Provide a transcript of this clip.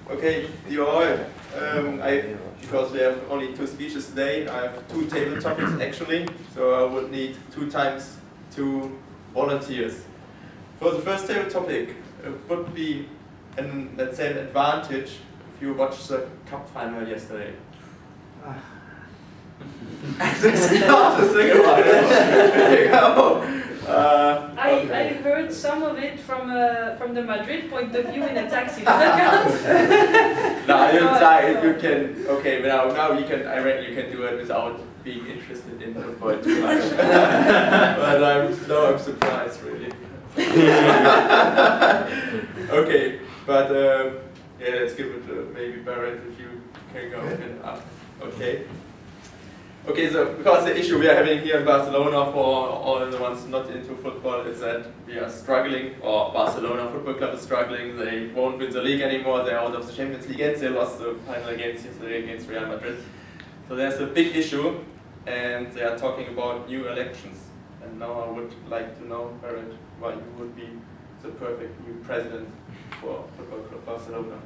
Okay, dear all, because we have only 2 speeches today, I have 2 table topics actually, so I would need 2 times 2 volunteers. For the first table topic, it would be, let's say, an advantage if you watched the cup final yesterday. There's a lot to think about it. There you go. I heard some of it from the Madrid point of view in a taxi. Does that count? No, you can. Okay, now you can. I reckon you can do it without being interested in football too much. But I'm surprised really. Okay, but yeah, let's give it maybe Barrett if you can go up. Okay. Okay, so because the issue we are having here in Barcelona for all the ones not into football is that we are struggling, or Barcelona Football Club is struggling, they won't win the league anymore, they're out of the Champions League and they lost the final against yesterday against Real Madrid. So there's a big issue and they are talking about new elections. And now I would like to know, Barrett, why you would be the perfect new president for Football Club Barcelona.